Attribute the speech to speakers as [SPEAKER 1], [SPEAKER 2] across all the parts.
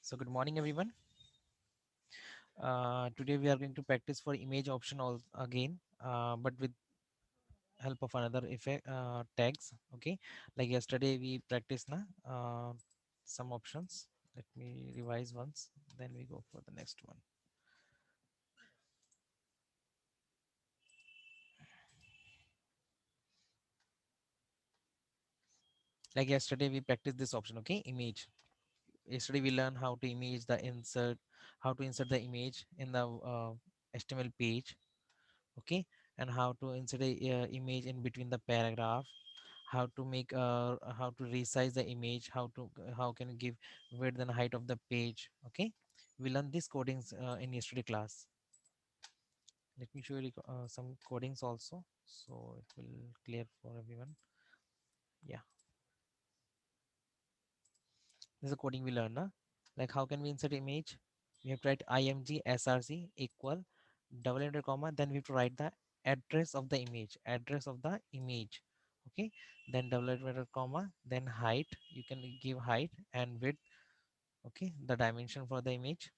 [SPEAKER 1] So good morning everyone. Today we are going to practice for image option all again, but with help of another effect tags. Okay, like yesterday we practiced na some options. Let me revise once, then we go for the next one. Like yesterday we practiced this option. Okay, image. Yesterday we learned how to image the insert, how to insert the image in the HTML page. Okay, and how to insert a image in between the paragraph, how to make how to resize the image, how can you give width and height of the page. Okay, we learned these codings in yesterday class. Let me show you some codings also, so it will clear for everyone. Yeah, this is a coding we learned na? Like how can we insert image? We have to write img src equal double inverted comma, then we have to write the address of the image. Okay, then double inverted comma, then height, you can give height and width. Okay, the dimension for the image,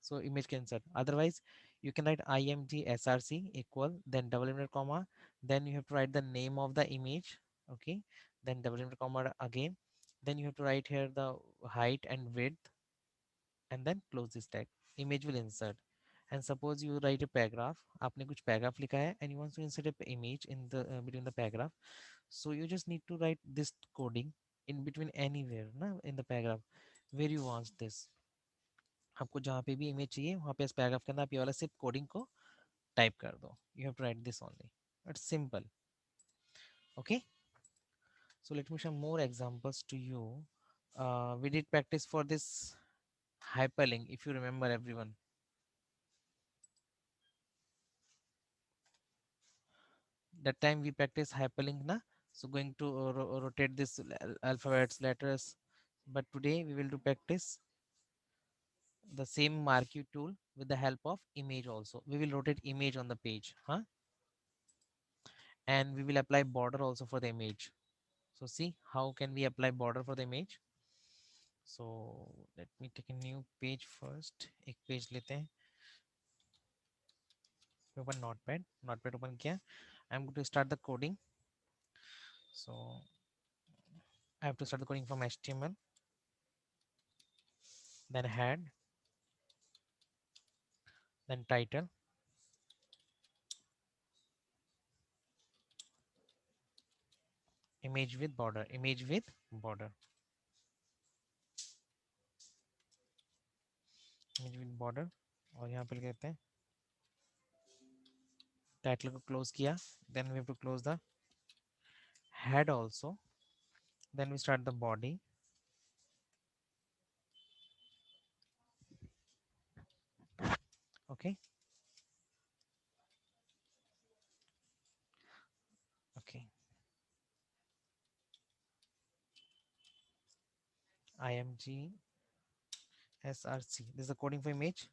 [SPEAKER 1] so image can insert. Otherwise you can write img src equal, then double inverted comma, then you have to write the name of the image. Okay, then double inverted comma again, then you have to write here the height and width, and then close this tag. Image will insert. And suppose you write a paragraph, आपने कुछ paragraph लिखा है and you want to insert a image in the between the paragraph, so you just need to write this coding in between anywhere ना in the paragraph where you want this. आपको जहाँ पे भी image चाहिए वहाँ पे इस paragraph के अंदर आप ये वाला सिर्फ coding को type कर दो. You have to write this only. It's simple. Okay, so let me show more examples to you. We did practice for this hyperlink, if you remember everyone. That time we practice hyperlink na, so going to rotate this alphabets letters, but today we will do practice the same marquee tool with the help of image. Also we will rotate image on the page, huh? And we will apply border also for the image. So see how can we apply border for the image. So let me take a new page first. एक page लेते हैं. Open notepad open किया. I'm going to start the coding. So I have to start the coding from HTML, then head, then title, image with border, image with border. और यहाँ पे कहते हैं title को क्लोज किया, then we have to close the head also, then we start the body. Okay, okay, img src, this is the coding for image,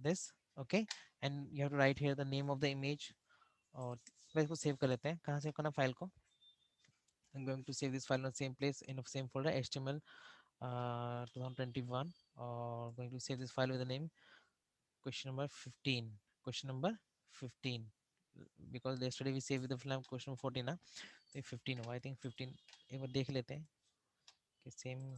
[SPEAKER 1] this. Okay, and you have to write here the name of the image. और मैं इसको save कर लेते हैं. कहाँ save करना file को? I'm going to save this file in the same place in the same folder, HTML 2021, or going to save this file with the name question number 15. Question number 15, because yesterday we saved with the film question number 14 ना, तो 15 हो. I think 15 एक बार देख लेते हैं कि same.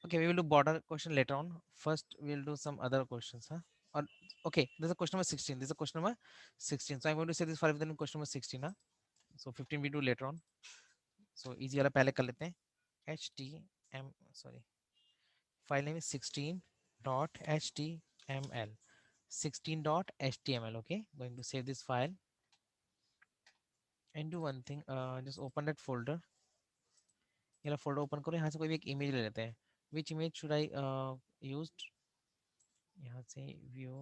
[SPEAKER 1] Okay, we will do border question later on. First we will do some other questions, huh? or okay, this is a question number 16. This is a question number 16. So I'm going to say this for everything question number 16 ना. So 15 we do later on. So easy वाला पहले कर लेते हैं. htm sorry, file name is 16.html. 16.html. Okay, going to save this file and do one thing. Just open that folder. ये folder open करो, यहाँ से कोई भी एक इमेज ले लेते हैं. विच इमेज शुड आई यूज? यहाँ से व्यू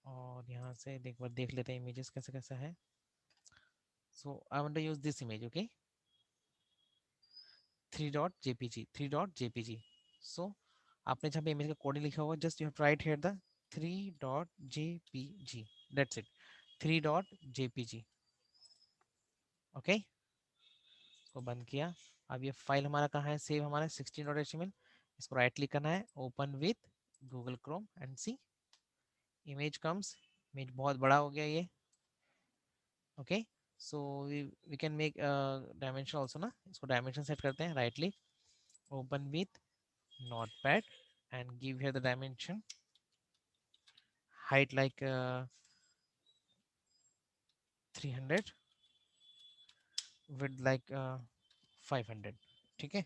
[SPEAKER 1] और यहाँ से देख लेते हैं इमेजेस कैसे कैसा है. So I want to use this image. Okay, 3.jpg 3.jpg. So आपने जहाँ पे इमेज का कोडिंग लिखा हुआ, just you have to write here the 3.jpg. That's it, 3.jpg. Okay, इसको बंद किया. अब ये फाइल हमारा कहाँ है? सेव हमारा 16.html. इसको राइट क्लिक करना है, open with Google Chrome and see image comes. Image बहुत बड़ा हो गया ये. Okay, so we can make dimension also ना. इसको डायमेंशन सेट करते हैं, right click, open with notepad and give here the dimension, height like 300, width like 500. ठीक है,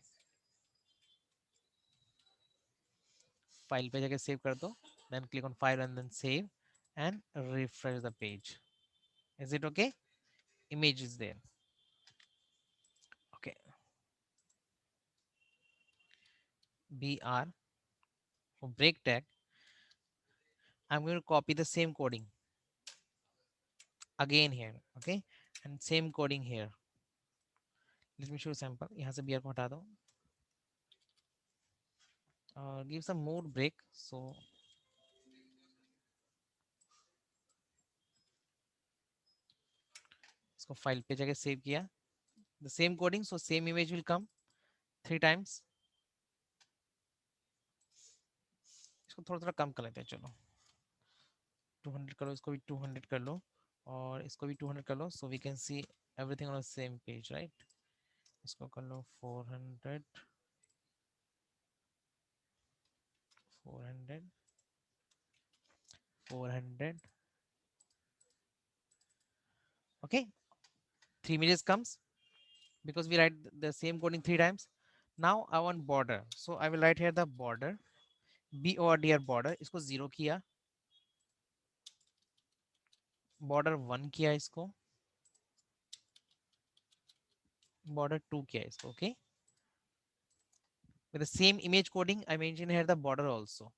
[SPEAKER 1] फाइल पे जाके सेव कर दो, then click on file and then save and refresh the page. Is it okay? Image is there. Okay, br for break tag, I'm going to copy the same coding again here. Okay, and same coding here. Let me show you sample. यहाँ से br को हटा दो, give some more break. So इसको file पे जाके save किया, the same coding, so same image will come 3 times. इसको थोड़ा थोड़ा कम कर लेते हैं, चलो 200 कर लो, इसको भी 200 कर लो और इसको भी 200 कर लो. So we can see everything on the same page, right. इसको कर लो 400, 400, 400. Okay, 3 images comes because we write the same coding 3 times. Now I want border, so I will write here the border, border border. इसको 0 किया, border 1 किया, इसको border 2 किया, इसको. Okay, with the same image coding I mention here the border also.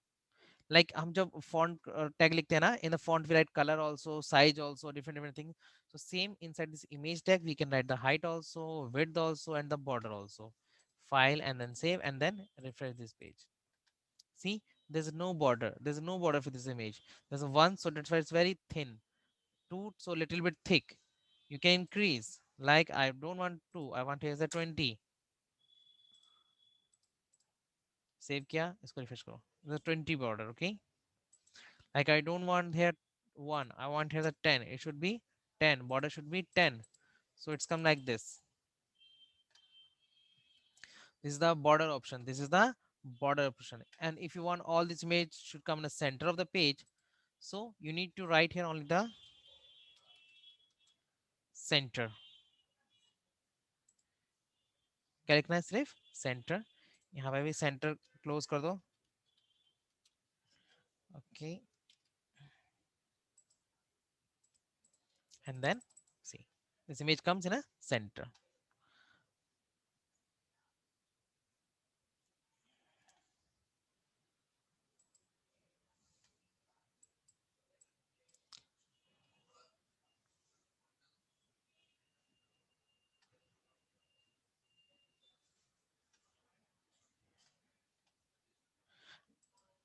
[SPEAKER 1] Like हम जब font tag लिखते हैं ना, in the font we write color also, size also, different things. So same inside this image tag we can write the height also, width also, and the border also. File and then save and then refresh this page. See, there's no border, there's no border for this image. There's a one, so that's why it's very thin. Two, so little bit thick. You can increase, like I don't want to, I want here's a 20. Save किया, इसको refresh करो, the 20 border. Okay, like I don't want here 1, I want here the 10. It should be 10, border should be 10. So it's come like this. This is the border option, this is the border option. And if you want all this image should come in the center of the page, so you need to write here only the center. क्या लिखना है? सिर्फ center. यहाँ पे भी center close कर दो. Okay, and then see, this image comes in a center.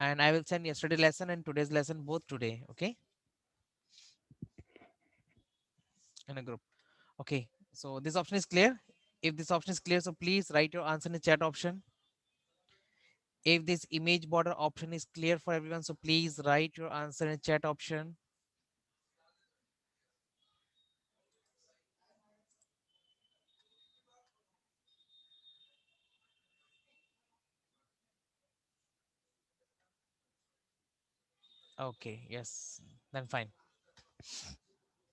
[SPEAKER 1] And I will send yesterday lesson and today's lesson both today. Okay, in a group. Okay, so this option is clear. If this option is clear, so please write your answer in the chat option. If this image border option is clear for everyone, so please write your answer in the chat option. Okay yes, then fine.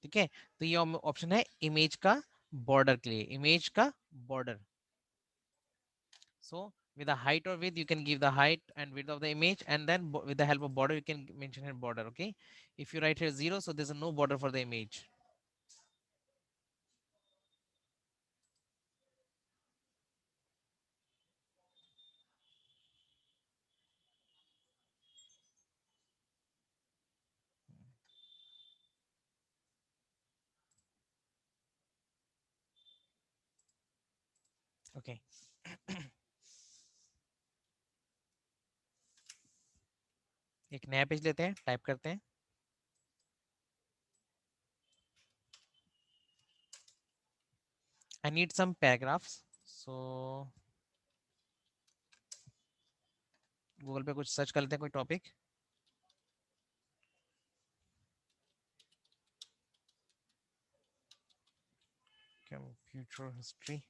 [SPEAKER 1] ठीक है, तो ये option है image का border के लिए, image का border. So with the height or width, you can give the height and width of the image, and then with the help of border, you can mention a border. Okay. If you write here 0, so there's no border for the image. Okay. एक नया page लेते हैं, type करते हैं। I need some paragraphs. So Google पे कुछ search कर लेते हैं, कोई topic. Computer history.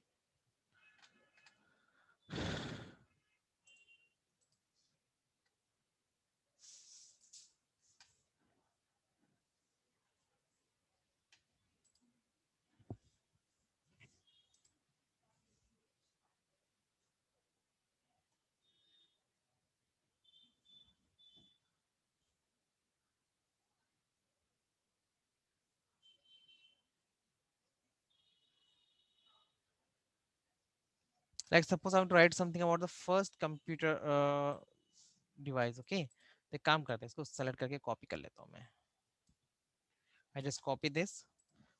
[SPEAKER 1] Like suppose I want to write something about the first computer device. Okay, तो एक काम करते हैं, इसको सेलेक्ट करके कॉपी कर लेता हूँ मैं। आई जस्ट कॉपी दिस,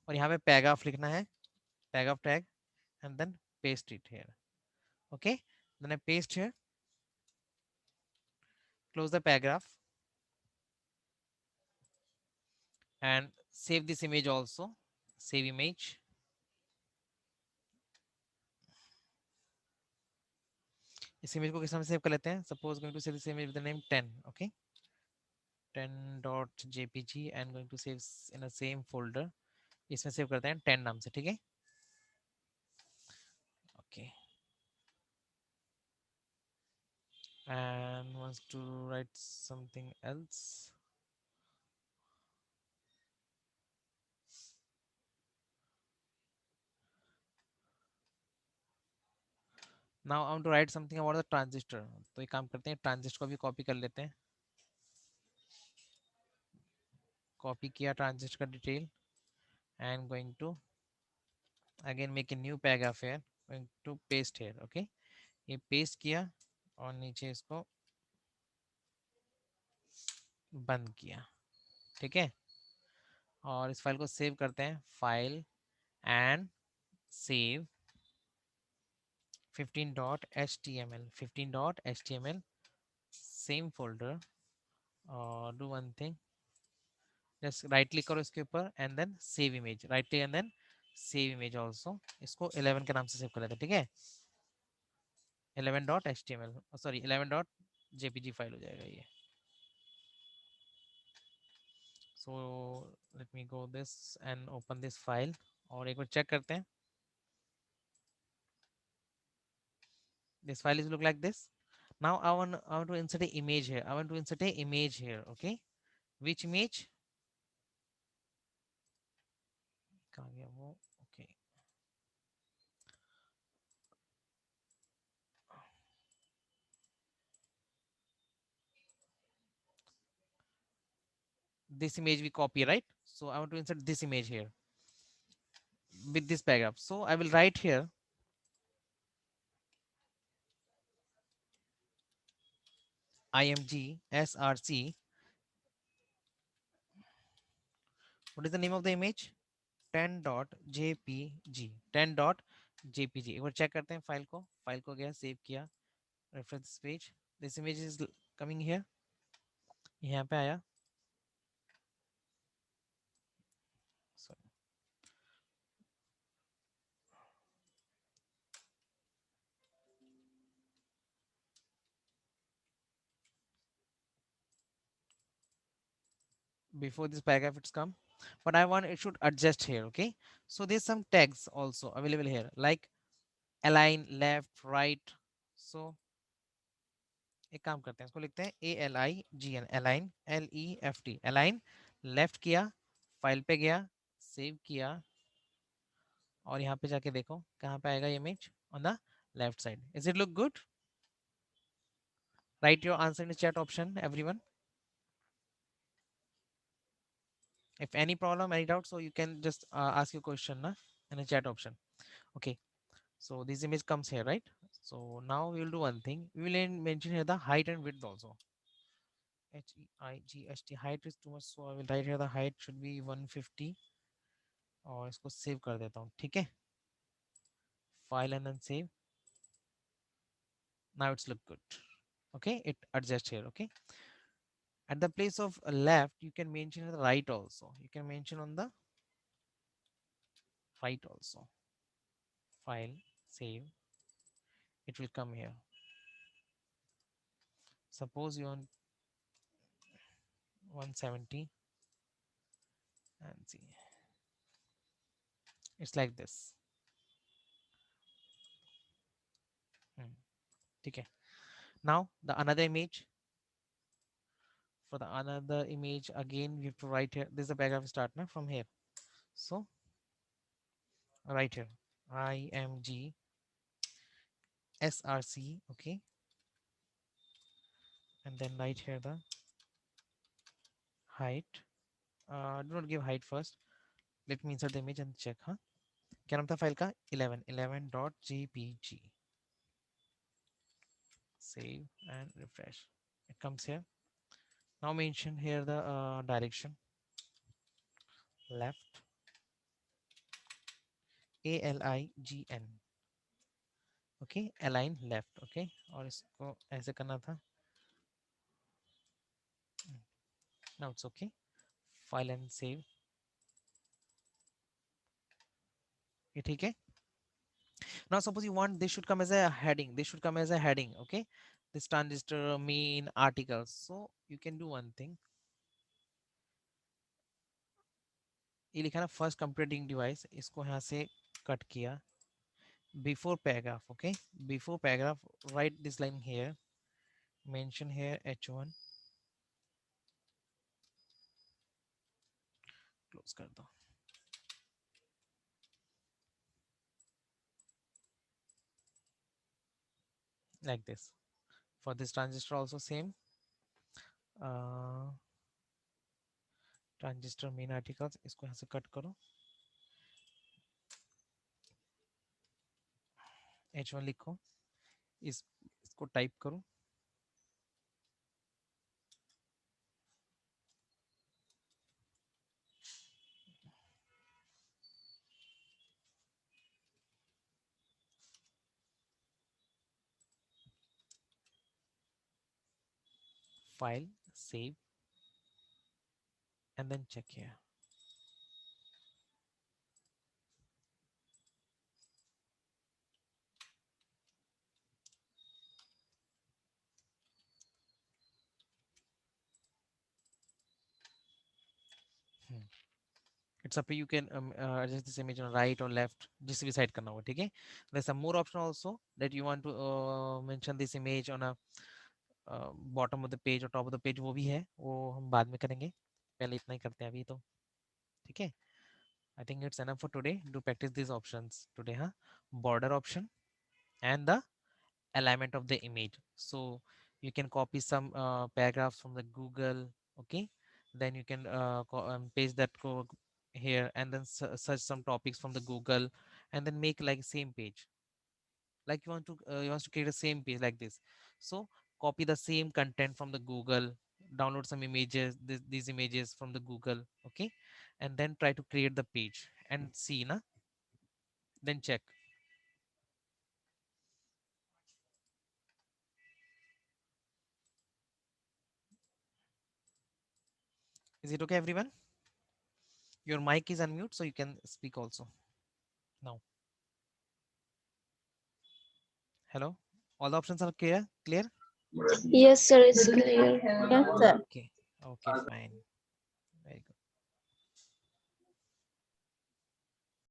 [SPEAKER 1] और यहाँ पे पैराग्राफ लिखना है, paragraph tag, and then paste it here. Okay, then I paste here, close the paragraph, and save this image also. Save image. इस इमेज को किस नाम से सेव कर लेते हैं? Suppose going to save this image with the name 10. Okay, 10.jpg and going to save in a same folder. इसमें save करते हैं 10 नाम से, ठीक है? Okay, and wants to write something else. Now I want to write something about the transistor. तो एक काम करते हैं, ट्रांजिस्टर को भी कॉपी कर लेते हैं। कॉपी किया ट्रांजिस्टर का detail, and going to again make a new paragraph here, going to paste here. Okay, ये पेस्ट किया और नीचे इसको बंद किया, ठीक है? और इस फाइल को सेव करते हैं, file and save 15.html, 15.html, same folder. और do one thing, just right click करो इसके ऊपर and then save image, right click and then save image also. इसको 11 के नाम से सेव कर लेते हैं, ठीक है? 11.html, सॉरी 11.jpg फाइल हो जाएगा ये। So let me go this and open this file, और एक बार चेक करते हैं। This file is look like this. Now I want to insert a image here. I want to insert a image here. Okay, which image? कहाँ गया वो? Okay, this image we copy, right? So I want to insert this image here with this paragraph. So I will write here img src. What is the name of the image? 10.jpg, 10.jpg। एक बार check करते हैं file को, file को गया save किया, reference page, this image is coming here, यहाँ पे आया। Sorry. Before this paragraph it's come, but I want it should adjust here. Okay, so there's some tags also available here, like align, left, right. So एक काम करते हैं, इसको लिखते हैं ALIGN, align, LEFT, align. Left किया, file पे गया, सेव किया, और यहाँ पे जाके देखो कहाँ पे आएगा image, on the left side. Is it look good? Right your answer in the chat option everyone. If any problem, any doubt, so you can just ask your question na, in the chat option. Okay, so this image comes here, right? So now we will do one thing. We will mention here the height and width also. HEIGHT, height is too much, so I will write here the height should be 150, और इसको save कर देता हूँ, ठीक है? File and then save. Now it's look good. Okay, it adjusts here. Okay, at the place of left, you can mention the right also. You can mention on the right also. File, save. It will come here. Suppose you want 170 and see, it's like this. Okay, now the another image. For the another image, again we have to write here. This is the paragraph start now from here. So right here, IMG SRC. Okay, and then write here the height. Do not give height first. Let me insert the image and check. Huh? क्या नाम था file का? 11.jpg. Save and refresh. It comes here. Now mention here the direction. Left. ALIGN. Okay, align left. Okay, और इसको ऐसे करना था. Now it's okay. File and save. ये ठीक है? Now suppose you want this should come as a heading. This should come as a heading. Okay, this transistor main articles. So you can do one thing. ये लिखा ना first computing device, इसको यहाँ से cut किया. Before paragraph, okay, before paragraph, write this line here, mention here H1, close कर दो, like this. For this transistor also same, transistor main articles, इसको यहाँ से कट करो, H1 लिखो, इसको टाइप करो, file, save, and then check here. It's up to you can adjust this image on right or left, जिस भी side करना हो, ठीक है? There's some more option also that you want to mention this image on a bottom of the page or top of the page, वो भी है, वो हम बाद में करेंगे, पहले इतना ही करते हैं अभी तो, ठीक है? I think it's enough for today. Do practice these options today, huh? Border option and the alignment of the image. So you can copy some paragraphs from the Google, okay? Then you can paste that code here and then search some topics from the Google and then make like same page. Like you want to create a same page like this. So copy the same content from the Google, download some images, these images from the Google, okay? And then try to create the page and see, na? Then check. Is it okay, everyone? Your mic is unmute, so you can speak also. Now, hello. All the options are clear? Clear?
[SPEAKER 2] Yes, sir, it's clear. Yeah, sir.
[SPEAKER 1] Okay. Okay, fine.